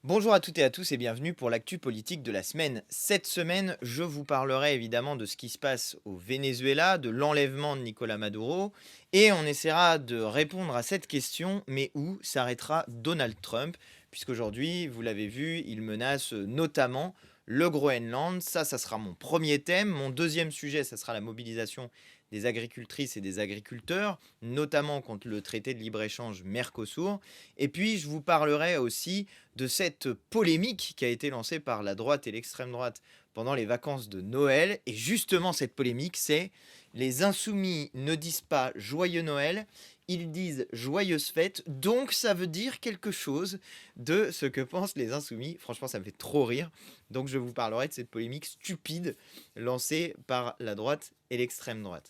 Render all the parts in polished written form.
Bonjour à toutes et à tous et bienvenue pour l'actu politique de la semaine. Cette semaine, je vous parlerai évidemment de ce qui se passe au Venezuela, de l'enlèvement de Nicolas Maduro, et on essaiera de répondre à cette question, mais où s'arrêtera Donald Trump, puisqu'aujourd'hui, vous l'avez vu, il menace notamment le Groenland. Ça sera mon premier thème. Mon deuxième sujet, ça sera la mobilisation des agricultrices et des agriculteurs, notamment contre le traité de libre-échange Mercosur. Et puis, je vous parlerai aussi de cette polémique qui a été lancée par la droite et l'extrême droite pendant les vacances de Noël. Et justement, cette polémique, c'est les insoumis ne disent pas joyeux Noël, ils disent joyeuses fêtes, donc ça veut dire quelque chose de ce que pensent les insoumis. Franchement, ça me fait trop rire. Donc je vous parlerai de cette polémique stupide lancée par la droite et l'extrême droite.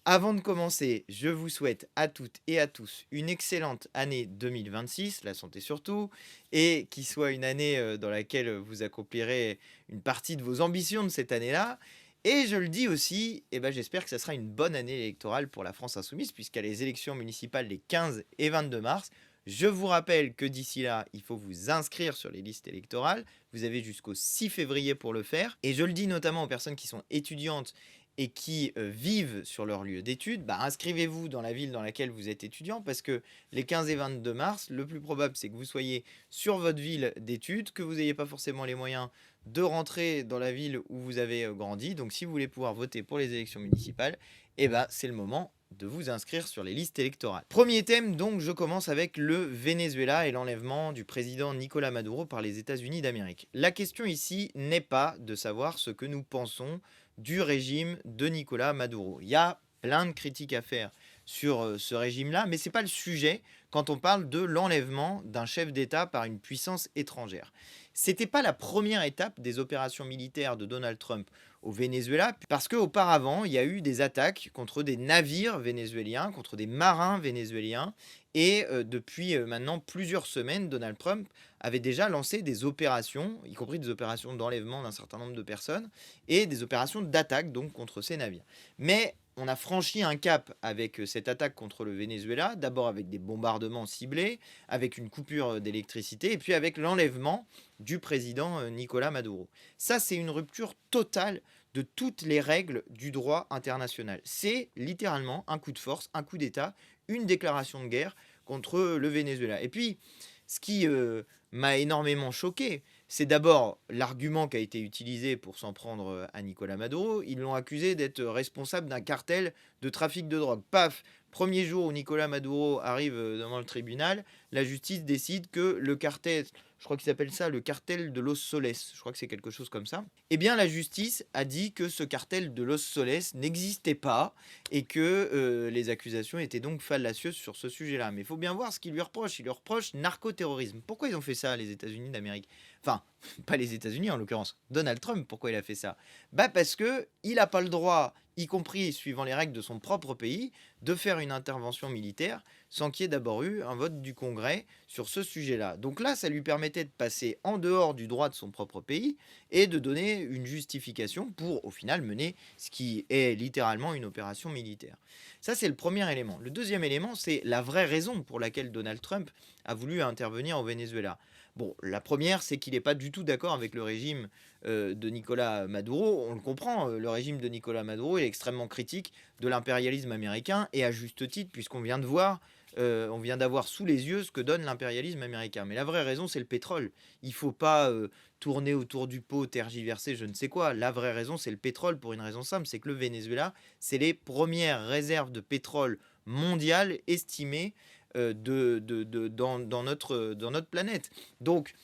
Avant de commencer, je vous souhaite à toutes et à tous une excellente année 2026, la santé surtout, et qui soit une année dans laquelle vous accomplirez une partie de vos ambitions de cette année-là. Et je le dis aussi, j'espère que ça sera une bonne année électorale pour la France insoumise, puisqu'il y a les élections municipales les 15 et 22 mars. Je vous rappelle que d'ici là, il faut vous inscrire sur les listes électorales. Vous avez jusqu'au 6 février pour le faire. Et je le dis notamment aux personnes qui sont étudiantes et qui vivent sur leur lieu d'études, inscrivez-vous dans la ville dans laquelle vous êtes étudiant, parce que les 15 et 22 mars, le plus probable, c'est que vous soyez sur votre ville d'études, que vous n'ayez pas forcément les moyens de rentrer dans la ville où vous avez grandi. Donc si vous voulez pouvoir voter pour les élections municipales, c'est le moment de vous inscrire sur les listes électorales. Premier thème, donc, je commence avec le Venezuela et l'enlèvement du président Nicolas Maduro par les États-Unis d'Amérique. La question ici n'est pas de savoir ce que nous pensons du régime de Nicolas Maduro. Il y a plein de critiques à faire sur ce régime-là, mais ce n'est pas le sujet quand on parle de l'enlèvement d'un chef d'État par une puissance étrangère. C'était pas la première étape des opérations militaires de Donald Trump au Venezuela, parce qu'auparavant, il y a eu des attaques contre des navires vénézuéliens, contre des marins vénézuéliens, et depuis maintenant plusieurs semaines, Donald Trump avait déjà lancé des opérations, y compris des opérations d'enlèvement d'un certain nombre de personnes, et des opérations d'attaque donc contre ces navires. Mais on a franchi un cap avec cette attaque contre le Venezuela, d'abord avec des bombardements ciblés, avec une coupure d'électricité, et puis avec l'enlèvement du président Nicolas Maduro. Ça, c'est une rupture totale de toutes les règles du droit international. C'est littéralement un coup de force, un coup d'État, une déclaration de guerre contre le Venezuela. Et puis, ce qui m'a énormément choqué, c'est d'abord l'argument qui a été utilisé pour s'en prendre à Nicolas Maduro. Ils l'ont accusé d'être responsable d'un cartel de trafic de drogue. Paf, premier jour où Nicolas Maduro arrive devant le tribunal, la justice décide que le cartel, je crois qu'il s'appelle ça le cartel de Los Soles, je crois que c'est quelque chose comme ça. Eh bien, la justice a dit que ce cartel de Los Soles n'existait pas et que les accusations étaient donc fallacieuses sur ce sujet-là. Mais il faut bien voir ce qu'ils lui reprochent. Ils lui reprochent narcoterrorisme. Pourquoi ils ont fait ça, les États-Unis d'Amérique? Enfin, pas les États-Unis en l'occurrence. Donald Trump, pourquoi il a fait ça? Parce que il n'a pas le droit, y compris suivant les règles de son propre pays, de faire une intervention militaire sans qu'il y ait d'abord eu un vote du Congrès sur ce sujet-là. Donc là, ça lui permettait de passer en dehors du droit de son propre pays et de donner une justification pour, au final, mener ce qui est littéralement une opération militaire. Ça, c'est le premier élément. Le deuxième élément, c'est la vraie raison pour laquelle Donald Trump a voulu intervenir au Venezuela. Bon, la première, c'est qu'il n'est pas du tout d'accord avec le régime de Nicolas Maduro. On le comprend, le régime de Nicolas Maduro est extrêmement critique de l'impérialisme américain, et à juste titre, puisqu'on vient de voir, on vient d'avoir sous les yeux ce que donne l'impérialisme américain. Mais la vraie raison, c'est le pétrole. Il ne faut pas tourner autour du pot, tergiverser, je ne sais quoi. La vraie raison, c'est le pétrole, pour une raison simple, c'est que le Venezuela, c'est les premières réserves de pétrole mondiales estimées dans notre planète. Donc,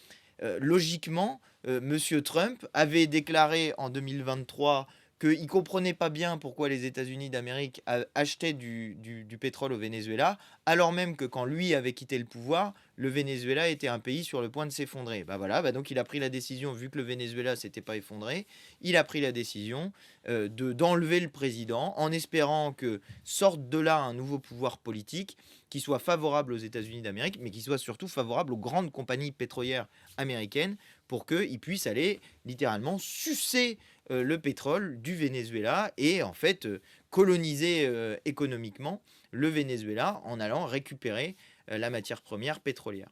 logiquement, Monsieur Trump avait déclaré en 2023 qu'il ne comprenait pas bien pourquoi les États-Unis d'Amérique achetaient du pétrole au Venezuela, alors même que quand lui avait quitté le pouvoir, le Venezuela était un pays sur le point de s'effondrer. Donc il a pris la décision, vu que le Venezuela s'était pas effondré, il a pris la décision d'enlever le président en espérant que sorte de là un nouveau pouvoir politique qui soit favorable aux États-Unis d'Amérique, mais qui soit surtout favorable aux grandes compagnies pétrolières américaines pour qu'ils puissent aller littéralement sucer le pétrole du Venezuela et en fait coloniser économiquement le Venezuela en allant récupérer la matière première pétrolière.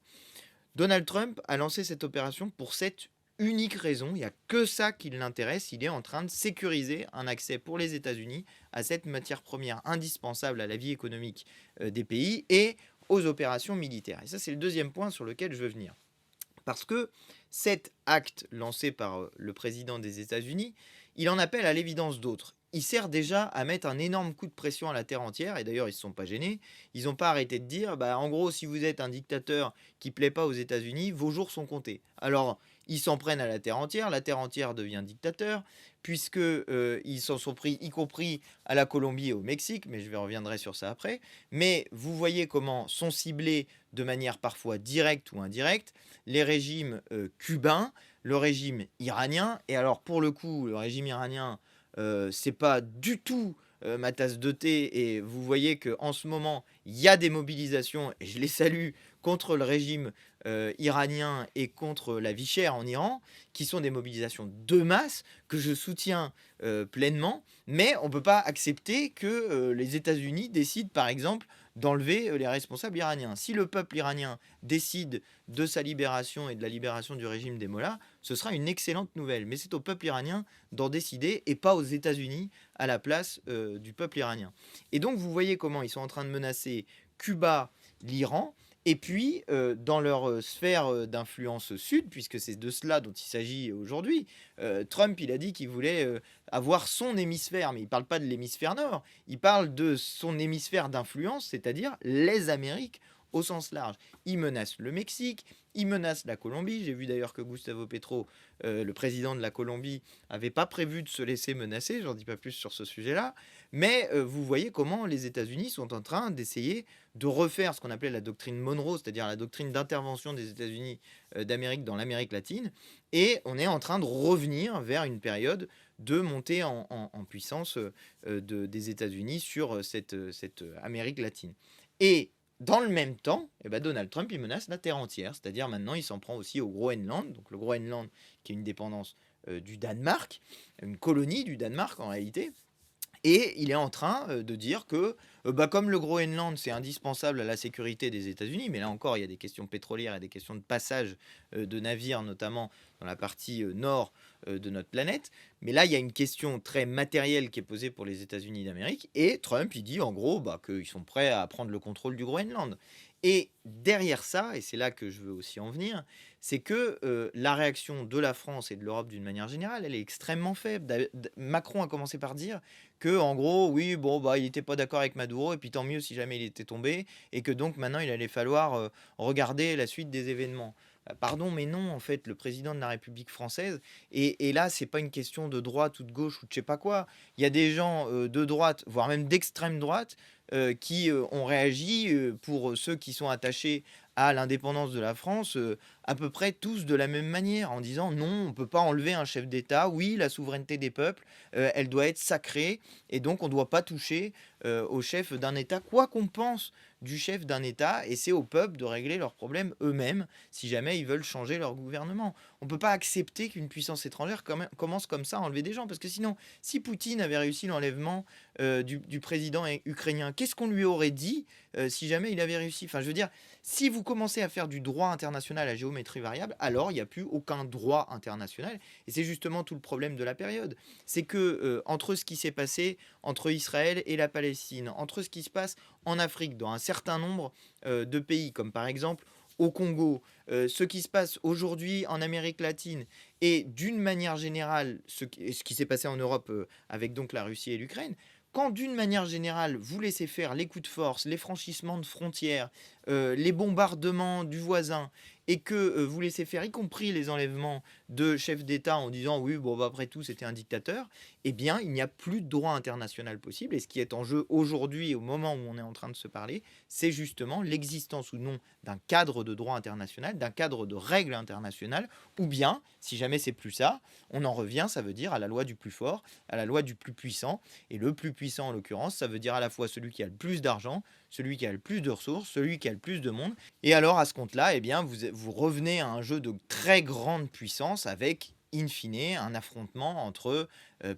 Donald Trump a lancé cette opération pour cette unique raison. Il n'y a que ça qui l'intéresse. Il est en train de sécuriser un accès pour les États-Unis à cette matière première indispensable à la vie économique des pays et aux opérations militaires. Et ça, c'est le deuxième point sur lequel je veux venir. Parce que cet acte lancé par le président des États-Unis, il en appelle à l'évidence d'autres. Il sert déjà à mettre un énorme coup de pression à la terre entière, et d'ailleurs ils ne se sont pas gênés. Ils n'ont pas arrêté de dire, en gros, si vous êtes un dictateur qui ne plaît pas aux États-Unis, vos jours sont comptés. Alors, ils s'en prennent à la terre entière devient dictateur, puisque ils s'en sont pris, y compris à la Colombie et au Mexique, mais je reviendrai sur ça après. Mais vous voyez comment sont ciblés de manière parfois directe ou indirecte les régimes cubains, le régime iranien. Et alors, pour le coup, le régime iranien, c'est pas du tout ma tasse de thé. Et vous voyez qu'en ce moment, il y a des mobilisations, et je les salue, contre le régime iranien et contre la vie chère en Iran, qui sont des mobilisations de masse que je soutiens pleinement. Mais on ne peut pas accepter que les États-Unis décident, par exemple, d'enlever les responsables iraniens. Si le peuple iranien décide de sa libération et de la libération du régime des Mollahs, ce sera une excellente nouvelle. Mais c'est au peuple iranien d'en décider et pas aux États-Unis à la place du peuple iranien. Et donc vous voyez comment ils sont en train de menacer Cuba, l'Iran, et puis dans leur sphère d'influence sud, puisque c'est de cela dont il s'agit aujourd'hui. Trump, il a dit qu'il voulait avoir son hémisphère, mais il ne parle pas de l'hémisphère nord, il parle de son hémisphère d'influence, c'est-à-dire les Amériques au sens large. Il menace le Mexique, il menace la Colombie. J'ai vu d'ailleurs que Gustavo Petro, le président de la Colombie, n'avait pas prévu de se laisser menacer. J'en dis pas plus sur ce sujet-là. Mais vous voyez comment les États-Unis sont en train d'essayer de refaire ce qu'on appelait la doctrine Monroe, c'est-à-dire la doctrine d'intervention des États-Unis d'Amérique dans l'Amérique latine. Et on est en train de revenir vers une période de montée en puissance des États-Unis sur cette Amérique latine. Et dans le même temps, Donald Trump il menace la terre entière, c'est-à-dire maintenant il s'en prend aussi au Groenland, donc le Groenland qui est une dépendance du Danemark, une colonie du Danemark en réalité. Et il est en train de dire que, comme le Groenland, c'est indispensable à la sécurité des États-Unis, mais là encore, il y a des questions pétrolières et des questions de passage de navires, notamment dans la partie nord de notre planète. Mais là, il y a une question très matérielle qui est posée pour les États-Unis d'Amérique. Et Trump, il dit en gros qu'ils sont prêts à prendre le contrôle du Groenland. Et derrière ça, et c'est là que je veux aussi en venir, c'est que la réaction de la France et de l'Europe d'une manière générale, elle est extrêmement faible. Macron a commencé par dire que, en gros, oui, il n'était pas d'accord avec Maduro, et puis tant mieux si jamais il était tombé, et que donc maintenant il allait falloir regarder la suite des événements. Pardon, mais non, en fait, le président de la République française, et là, c'est pas une question de droite ou de gauche ou de je sais pas quoi. Il y a des gens de droite, voire même d'extrême droite, qui ont réagi pour ceux qui sont attachés à l'indépendance de la France, à peu près tous de la même manière, en disant non, on ne peut pas enlever un chef d'État. Oui, la souveraineté des peuples, elle doit être sacrée, et donc on ne doit pas toucher au chef d'un État, quoi qu'on pense du chef d'un État, et c'est au peuple de régler leurs problèmes eux-mêmes si jamais ils veulent changer leur gouvernement. On ne peut pas accepter qu'une puissance étrangère commence comme ça à enlever des gens, parce que sinon, si Poutine avait réussi l'enlèvement du président ukrainien, qu'est-ce qu'on lui aurait dit si jamais il avait réussi? Enfin, je veux dire, si vous commencez à faire du droit international à géométrie variable, alors il n'y a plus aucun droit international. Et c'est justement tout le problème de la période. C'est que entre ce qui s'est passé entre Israël et la Palestine, entre ce qui se passe en Afrique, dans un certain nombre de pays, comme par exemple au Congo, ce qui se passe aujourd'hui en Amérique latine, et d'une manière générale, ce qui s'est passé en Europe avec donc la Russie et l'Ukraine, quand d'une manière générale, vous laissez faire les coups de force, les franchissements de frontières, les bombardements du voisin, et que vous laissez faire, y compris les enlèvements de chefs d'État en disant oui, après tout, c'était un dictateur, eh bien, il n'y a plus de droit international possible. Et ce qui est en jeu aujourd'hui, au moment où on est en train de se parler, c'est justement l'existence ou non d'un cadre de droit international, d'un cadre de règles internationales, ou bien, si jamais c'est plus ça, on en revient, ça veut dire à la loi du plus fort, à la loi du plus puissant. Et le plus puissant, en l'occurrence, ça veut dire à la fois celui qui a le plus d'argent, celui qui a le plus de ressources, celui qui a le plus de monde. Et alors, à ce compte-là, eh bien, vous revenez à un jeu de très grande puissance avec, in fine, un affrontement entre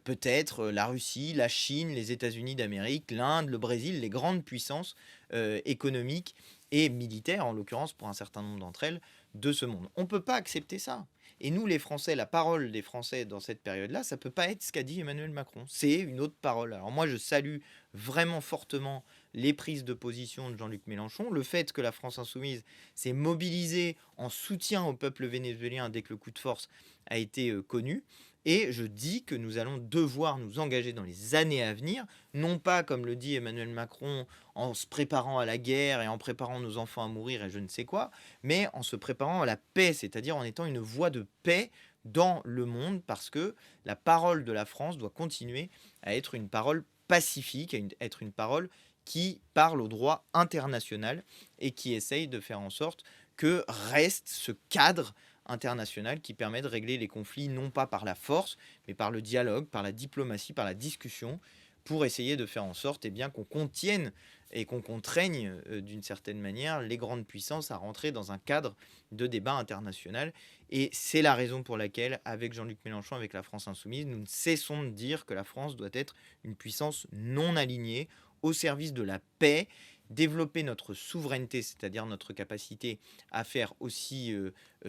peut-être la Russie, la Chine, les États-Unis d'Amérique, l'Inde, le Brésil, les grandes puissances économiques et militaires, en l'occurrence pour un certain nombre d'entre elles, de ce monde. On ne peut pas accepter ça. Et nous, les Français, la parole des Français dans cette période-là, ça ne peut pas être ce qu'a dit Emmanuel Macron. C'est une autre parole. Alors moi, je salue vraiment fortement les prises de position de Jean-Luc Mélenchon, le fait que la France insoumise s'est mobilisée en soutien au peuple vénézuélien dès que le coup de force a été connu. Et je dis que nous allons devoir nous engager dans les années à venir, non pas, comme le dit Emmanuel Macron, en se préparant à la guerre et en préparant nos enfants à mourir et je ne sais quoi, mais en se préparant à la paix, c'est-à-dire en étant une voie de paix dans le monde, parce que la parole de la France doit continuer à être une parole pacifique, à être une parole qui parle au droit international et qui essaye de faire en sorte que reste ce cadre international qui permet de régler les conflits non pas par la force, mais par le dialogue, par la diplomatie, par la discussion, pour essayer de faire en sorte bien, qu'on contienne et qu'on contraigne d'une certaine manière les grandes puissances à rentrer dans un cadre de débat international. Et c'est la raison pour laquelle, avec Jean-Luc Mélenchon, avec la France insoumise, nous ne cessons de dire que la France doit être une puissance non alignée au service de la paix, développer notre souveraineté, c'est-à-dire notre capacité à faire aussi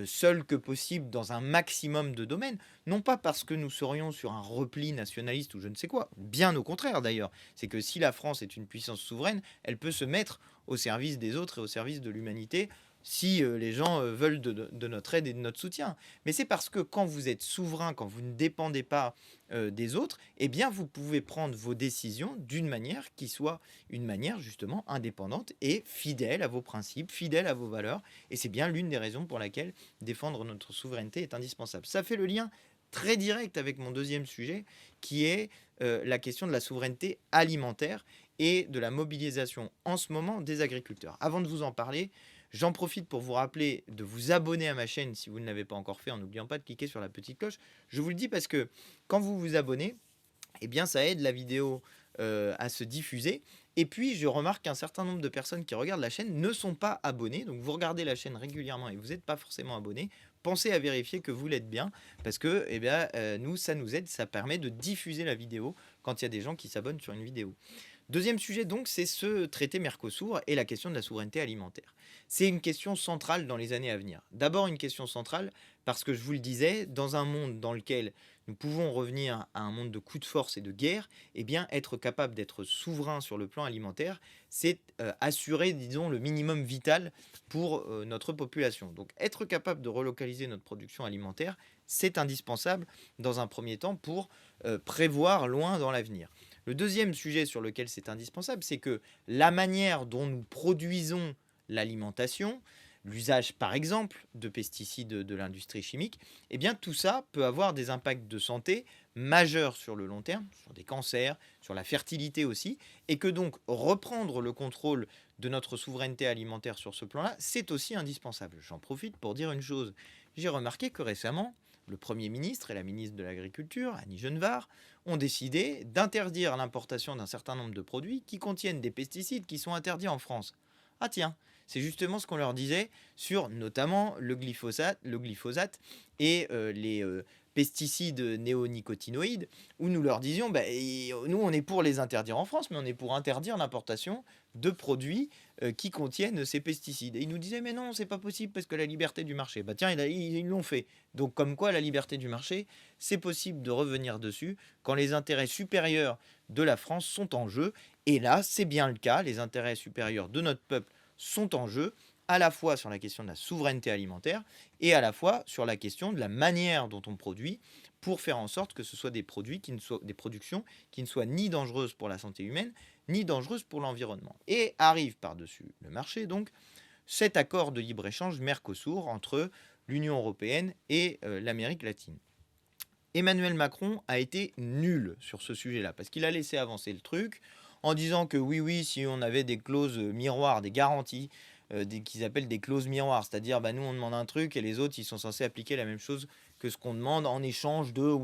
seul que possible dans un maximum de domaines, non pas parce que nous serions sur un repli nationaliste ou je ne sais quoi, bien au contraire d'ailleurs, c'est que si la France est une puissance souveraine, elle peut se mettre au service des autres et au service de l'humanité si les gens veulent de notre aide et de notre soutien. Mais c'est parce que quand vous êtes souverain, quand vous ne dépendez pas des autres, eh bien vous pouvez prendre vos décisions d'une manière qui soit une manière justement indépendante et fidèle à vos principes, fidèle à vos valeurs. Et c'est bien l'une des raisons pour laquelle défendre notre souveraineté est indispensable. Ça fait le lien très direct avec mon deuxième sujet, qui est la question de la souveraineté alimentaire et de la mobilisation en ce moment des agriculteurs. Avant de vous en parler, j'en profite pour vous rappeler de vous abonner à ma chaîne si vous ne l'avez pas encore fait, en n'oubliant pas de cliquer sur la petite cloche. Je vous le dis parce que quand vous vous abonnez, eh bien, ça aide la vidéo à se diffuser. Et puis, je remarque qu'un certain nombre de personnes qui regardent la chaîne ne sont pas abonnées. Donc, vous regardez la chaîne régulièrement et vous n'êtes pas forcément abonné. Pensez à vérifier que vous l'êtes bien parce que eh bien, nous, ça nous aide, ça permet de diffuser la vidéo quand il y a des gens qui s'abonnent sur une vidéo. Deuxième sujet, donc, c'est ce traité Mercosur et la question de la souveraineté alimentaire. C'est une question centrale dans les années à venir. D'abord, une question centrale parce que, je vous le disais, dans un monde dans lequel nous pouvons revenir à un monde de coups de force et de guerre, eh bien, être capable d'être souverain sur le plan alimentaire, c'est assurer, disons, le minimum vital pour notre population. Donc, être capable de relocaliser notre production alimentaire, c'est indispensable dans un premier temps pour prévoir loin dans l'avenir. Le deuxième sujet sur lequel c'est indispensable, c'est que la manière dont nous produisons l'alimentation, l'usage par exemple de pesticides de l'industrie chimique, eh bien tout ça peut avoir des impacts de santé majeurs sur le long terme, sur des cancers, sur la fertilité aussi, et que donc reprendre le contrôle de notre souveraineté alimentaire sur ce plan-là, c'est aussi indispensable. J'en profite pour dire une chose. J'ai remarqué que récemment, le Premier ministre et la ministre de l'Agriculture, Annie Genevard, ont décidé d'interdire l'importation d'un certain nombre de produits qui contiennent des pesticides qui sont interdits en France. Ah tiens, c'est justement ce qu'on leur disait sur notamment le glyphosate et les pesticides néonicotinoïdes, où nous leur disions, nous on est pour les interdire en France, mais on est pour interdire l'importation de produits qui contiennent ces pesticides. Et ils nous disaient, mais non, c'est pas possible parce que la liberté du marché. Tiens, ils l'ont fait. Donc comme quoi la liberté du marché, c'est possible de revenir dessus quand les intérêts supérieurs de la France sont en jeu. Et là, c'est bien le cas, les intérêts supérieurs de notre peuple sont en jeu, à la fois sur la question de la souveraineté alimentaire et à la fois sur la question de la manière dont on produit pour faire en sorte que ce soit des productions qui ne soient ni dangereuses pour la santé humaine, ni dangereuses pour l'environnement. Et arrive par-dessus le marché, donc, cet accord de libre-échange Mercosur entre l'Union européenne et l'Amérique latine. Emmanuel Macron a été nul sur ce sujet-là, parce qu'il a laissé avancer le truc en disant que oui, si on avait des clauses miroirs, des garanties, qu'ils appellent des clauses miroirs, c'est-à-dire nous on demande un truc et les autres ils sont censés appliquer la même chose que ce qu'on demande en échange de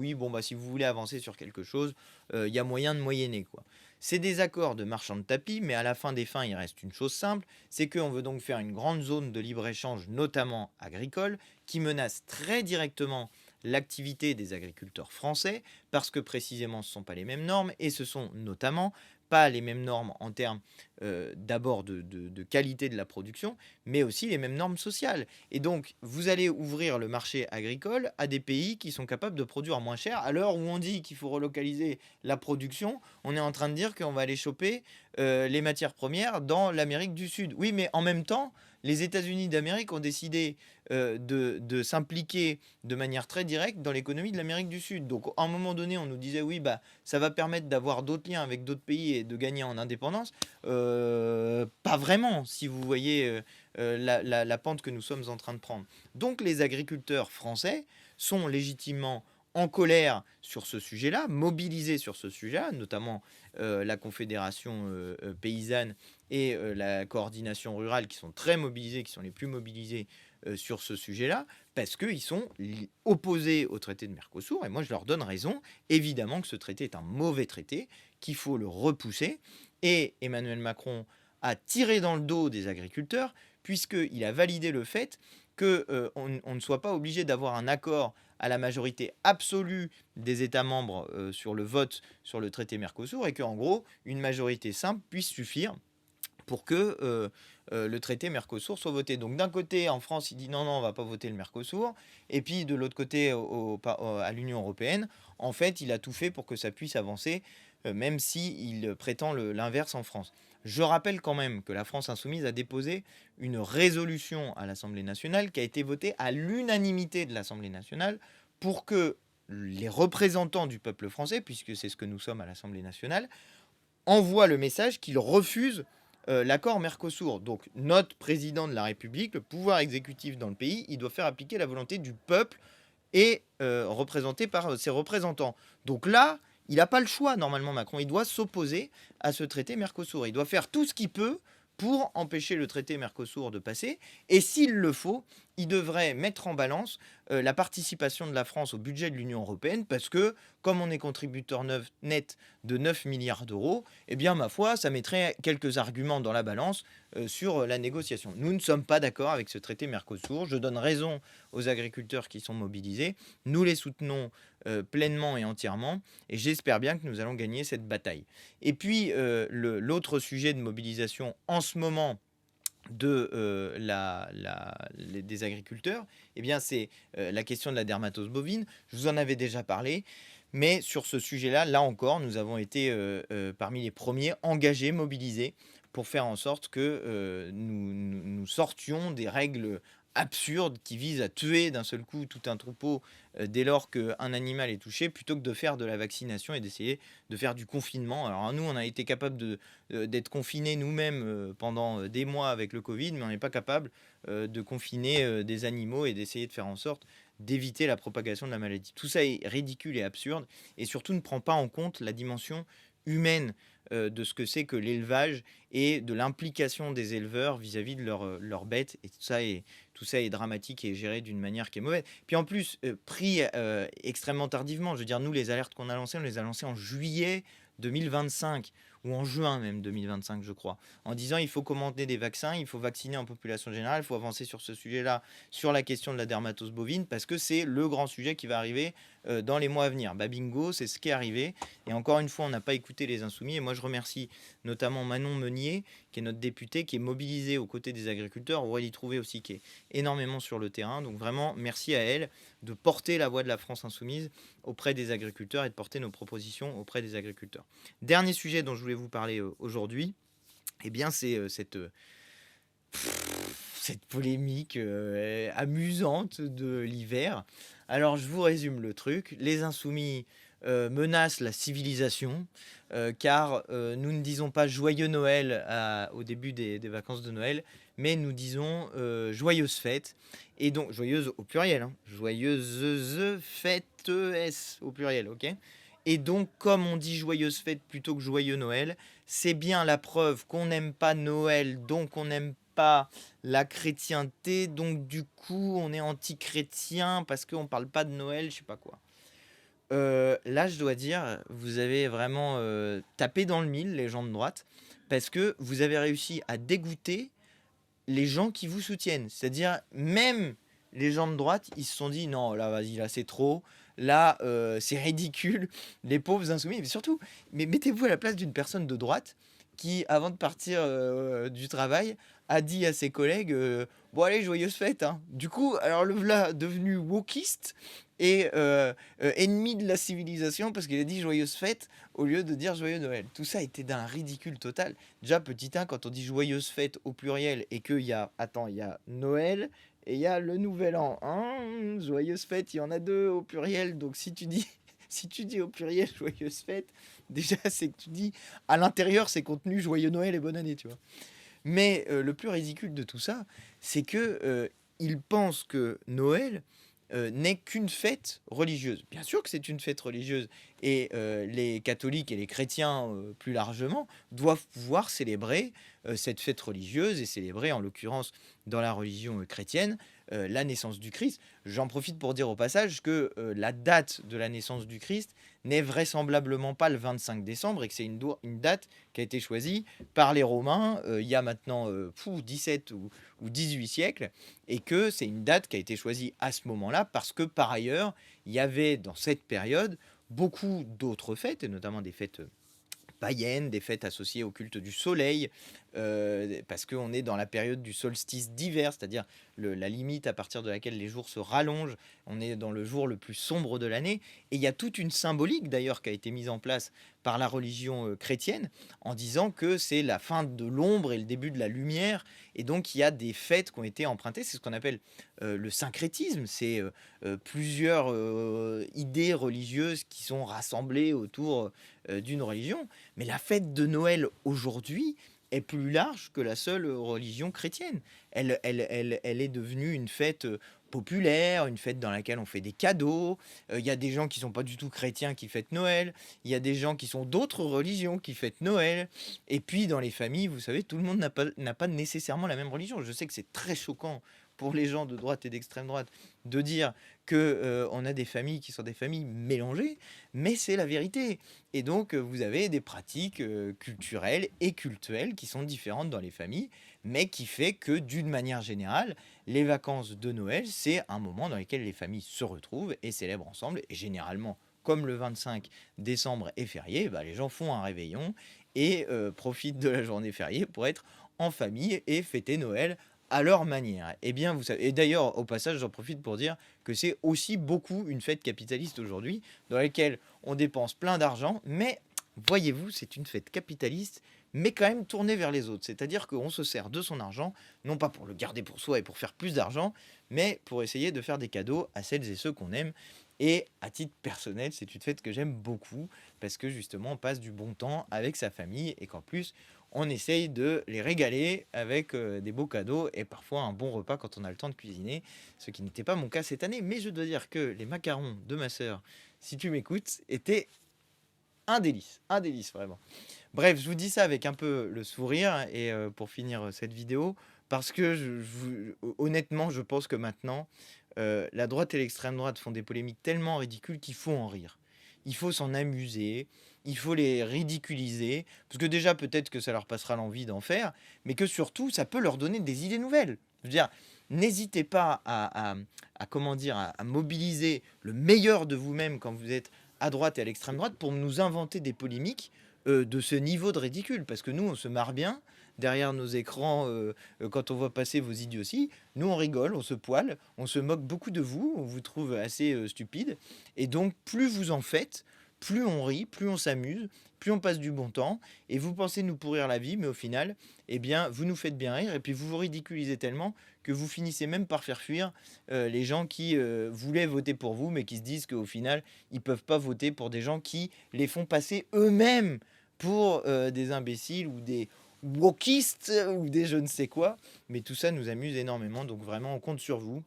si vous voulez avancer sur quelque chose, il y a moyen de moyenner quoi. C'est des accords de marchand de tapis, mais à la fin des fins, il reste une chose simple, c'est qu'on veut donc faire une grande zone de libre-échange, notamment agricole, qui menace très directement l'activité des agriculteurs français, parce que précisément ce ne sont pas les mêmes normes, et ce sont notamment pas les mêmes normes en termes d'abord de qualité de la production, mais aussi les mêmes normes sociales. Et donc, vous allez ouvrir le marché agricole à des pays qui sont capables de produire moins cher. À l'heure où on dit qu'il faut relocaliser la production, on est en train de dire qu'on va aller choper les matières premières dans l'Amérique du Sud. Oui, mais en même temps, les États-Unis d'Amérique ont décidé de s'impliquer de manière très directe dans l'économie de l'Amérique du Sud. Donc, à un moment donné, on nous disait oui, bah, ça va permettre d'avoir d'autres liens avec d'autres pays et de gagner en indépendance. Pas vraiment, si vous voyez la pente que nous sommes en train de prendre. Donc, les agriculteurs français sont légitimement en colère sur ce sujet-là, mobilisés sur ce sujet-là, notamment la Confédération paysanne et la coordination rurale qui sont très mobilisés, qui sont les plus mobilisés sur ce sujet-là, parce qu'ils sont opposés au traité de Mercosur, et moi je leur donne raison. Évidemment que ce traité est un mauvais traité, qu'il faut le repousser, et Emmanuel Macron a tiré dans le dos des agriculteurs, puisqu'il a validé le fait qu'on ne soit pas obligé d'avoir un accord à la majorité absolue des États membres sur le vote sur le traité Mercosur, et qu'en gros, une majorité simple puisse suffire pour que le traité Mercosur soit voté. Donc d'un côté, en France, il dit non, on va pas voter le Mercosur. Et puis de l'autre côté, à l'Union européenne, en fait, il a tout fait pour que ça puisse avancer, même s'il prétend l'inverse en France. Je rappelle quand même que la France insoumise a déposé une résolution à l'Assemblée nationale qui a été votée à l'unanimité de l'Assemblée nationale pour que les représentants du peuple français, puisque c'est ce que nous sommes à l'Assemblée nationale, envoient le message qu'ils refusent l'accord Mercosur. Donc notre président de la République, le pouvoir exécutif dans le pays, il doit faire appliquer la volonté du peuple et représenté par ses représentants. Donc là, il n'a pas le choix, normalement, Macron. Il doit s'opposer à ce traité Mercosur. Il doit faire tout ce qu'il peut pour empêcher le traité Mercosur de passer. Et s'il le faut, il devrait mettre en balance la participation de la France au budget de l'Union européenne, parce que, comme on est contributeur net de 9 milliards d'euros, eh bien, ma foi, ça mettrait quelques arguments dans la balance sur la négociation. Nous ne sommes pas d'accord avec ce traité Mercosur. Je donne raison aux agriculteurs qui sont mobilisés. Nous les soutenons pleinement et entièrement, et j'espère bien que nous allons gagner cette bataille. Et puis, l'autre sujet de mobilisation en ce moment des agriculteurs, eh bien, c'est la question de la dermatose bovine. Je vous en avais déjà parlé, mais sur ce sujet-là, là encore, nous avons été parmi les premiers engagés, mobilisés, pour faire en sorte que nous sortions des règles absurdes qui visent à tuer d'un seul coup tout un troupeau dès lors qu'un animal est touché, plutôt que de faire de la vaccination et d'essayer de faire du confinement. Alors nous, on a été capable d'être confinés nous-mêmes pendant des mois avec le Covid, mais on n'est pas capable de confiner des animaux et d'essayer de faire en sorte d'éviter la propagation de la maladie. Tout ça est ridicule et absurde, et surtout ne prend pas en compte la dimension humaine de ce que c'est que l'élevage et de l'implication des éleveurs vis-à-vis de leurs bêtes. Et tout ça est dramatique et géré d'une manière qui est mauvaise. Puis en plus, pris extrêmement tardivement. Je veux dire, nous, les alertes qu'on a lancées, on les a lancées en juillet 2025, ou en juin même 2025, je crois, en disant il faut commander des vaccins, il faut vacciner en population générale, il faut avancer sur ce sujet-là, sur la question de la dermatose bovine, parce que c'est le grand sujet qui va arriver dans les mois à venir. Bah bingo, c'est ce qui est arrivé. Et encore une fois, on n'a pas écouté les insoumis. Et moi, je remercie notamment Manon Meunier, qui est notre députée, qui est mobilisée aux côtés des agriculteurs, Aurélie Trouvé aussi, qui est énormément sur le terrain. Donc vraiment, merci à elle de porter la voix de la France insoumise auprès des agriculteurs et de porter nos propositions auprès des agriculteurs. Dernier sujet dont je voulais vous parler aujourd'hui, eh bien, c'est cette polémique amusante de l'hiver. Alors, je vous résume le truc. Les insoumis menacent la civilisation, car nous ne disons pas joyeux Noël au début des vacances de Noël, mais nous disons joyeuses fêtes, et donc joyeuses au pluriel, hein, joyeuses fêtes au pluriel, ok. Et donc, comme on dit joyeuses fêtes plutôt que joyeux Noël, c'est bien la preuve qu'on n'aime pas Noël, donc on n'aime pas la chrétienté, donc du coup on est anti-chrétien parce qu'on parle pas de Noël, je sais pas quoi. Là, je dois dire, vous avez vraiment tapé dans le mille, les gens de droite, parce que vous avez réussi à dégoûter les gens qui vous soutiennent. C'est-à-dire, même les gens de droite, ils se sont dit: «Non, là, vas-y, là, c'est trop. Là, c'est ridicule, les pauvres insoumis». Mais surtout, mais mettez-vous à la place d'une personne de droite qui, avant de partir, du travail, a dit à ses collègues, «Bon allez, joyeuses fêtes, hein». Du coup, alors le voilà devenu wokiste et ennemi de la civilisation parce qu'il a dit «joyeuses fêtes» au lieu de dire «joyeux Noël». Tout ça était d'un ridicule total. Déjà, petit 1, quand on dit «joyeuses fêtes» au pluriel et qu'il y a, attends, il y a Noël et il y a le Nouvel An, hein, joyeuses fêtes, il y en a 2 au pluriel. Donc si tu dis, si tu dis au pluriel joyeuses fêtes, déjà c'est que tu dis à l'intérieur c'est contenu joyeux Noël et bonne année, tu vois. Mais le plus ridicule de tout ça, c'est que ils pensent que Noël n'est qu'une fête religieuse. Bien sûr que c'est une fête religieuse et les catholiques et les chrétiens plus largement doivent pouvoir célébrer cette fête religieuse et célébrer en l'occurrence dans la religion chrétienne la naissance du Christ. J'en profite pour dire au passage que la date de la naissance du Christ n'est vraisemblablement pas le 25 décembre et que c'est une date qui a été choisie par les Romains il y a maintenant 17 ou 18 siècles et que c'est une date qui a été choisie à ce moment-là parce que par ailleurs, il y avait dans cette période beaucoup d'autres fêtes, et notamment des fêtes païennes, des fêtes associées au culte du soleil, parce qu'on est dans la période du solstice d'hiver, c'est-à-dire la limite à partir de laquelle les jours se rallongent, on est dans le jour le plus sombre de l'année, et il y a toute une symbolique d'ailleurs qui a été mise en place par la religion chrétienne, en disant que c'est la fin de l'ombre et le début de la lumière, et donc il y a des fêtes qui ont été empruntées, c'est ce qu'on appelle le syncrétisme, c'est plusieurs idées religieuses qui sont rassemblées autour d'une religion. Mais la fête de Noël aujourd'hui est plus large que la seule religion chrétienne. Elle est devenue une fête populaire, une fête dans laquelle on fait des cadeaux. Il y a des gens qui sont pas du tout chrétiens qui fêtent Noël. Il y a des gens qui sont d'autres religions qui fêtent Noël. Et puis dans les familles, vous savez, tout le monde n'a pas nécessairement la même religion. Je sais que c'est très choquant pour les gens de droite et d'extrême droite de dire que on a des familles qui sont des familles mélangées, mais c'est la vérité. Et donc vous avez des pratiques culturelles et cultuelles qui sont différentes dans les familles, mais qui fait que d'une manière générale, les vacances de Noël, c'est un moment dans lequel les familles se retrouvent et célèbrent ensemble. Et généralement, comme le 25 décembre est férié, bah, les gens font un réveillon et profitent de la journée fériée pour être en famille et fêter Noël à leur manière. Et bien, vous savez, et d'ailleurs, au passage, j'en profite pour dire que c'est aussi beaucoup une fête capitaliste aujourd'hui, dans laquelle on dépense plein d'argent, mais voyez-vous, c'est une fête capitaliste, mais quand même tournée vers les autres. C'est-à-dire qu'on se sert de son argent, non pas pour le garder pour soi et pour faire plus d'argent, mais pour essayer de faire des cadeaux à celles et ceux qu'on aime. Et à titre personnel, c'est une fête que j'aime beaucoup, parce que justement, on passe du bon temps avec sa famille, et qu'en plus, on essaye de les régaler avec des beaux cadeaux et parfois un bon repas quand on a le temps de cuisiner, ce qui n'était pas mon cas cette année. Mais je dois dire que les macarons de ma sœur, si tu m'écoutes, étaient un délice vraiment. Bref, je vous dis ça avec un peu le sourire et pour finir cette vidéo, parce que honnêtement, je pense que maintenant, la droite et l'extrême droite font des polémiques tellement ridicules qu'il faut en rire. Il faut s'en amuser, il faut les ridiculiser, parce que déjà peut-être que ça leur passera l'envie d'en faire, mais que surtout ça peut leur donner des idées nouvelles. Je veux dire, n'hésitez pas comment dire, à mobiliser le meilleur de vous-même quand vous êtes à droite et à l'extrême droite pour nous inventer des polémiques de ce niveau de ridicule, parce que nous on se marre bien derrière nos écrans quand on voit passer vos idioties. Nous on rigole, on se poile, on se moque beaucoup de vous, on vous trouve assez stupide, et donc plus vous en faites, plus on rit, plus on s'amuse, plus on passe du bon temps, et vous pensez nous pourrir la vie, mais au final, eh bien, vous nous faites bien rire, et puis vous vous ridiculisez tellement que vous finissez même par faire fuir les gens qui voulaient voter pour vous, mais qui se disent qu'au final, ils peuvent pas voter pour des gens qui les font passer eux-mêmes pour des imbéciles ou des wokistes ou des je ne sais quoi. Mais tout ça nous amuse énormément, donc vraiment, on compte sur vous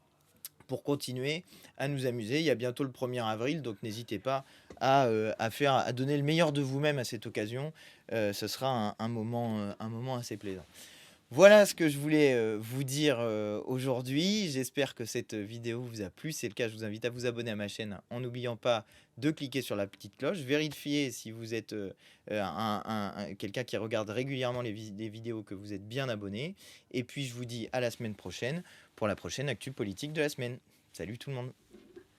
pour continuer à nous amuser. Il y a bientôt le 1er avril, donc n'hésitez pas à donner le meilleur de vous-même à cette occasion. Ce sera un moment assez plaisant. Voilà ce que je voulais vous dire aujourd'hui. J'espère que cette vidéo vous a plu. Si c'est le cas, je vous invite à vous abonner à ma chaîne en n'oubliant pas de cliquer sur la petite cloche. Vérifiez si vous êtes quelqu'un qui regarde régulièrement les vidéos que vous êtes bien abonné. Et puis je vous dis à la semaine prochaine pour la prochaine actu politique de la semaine. Salut tout le monde.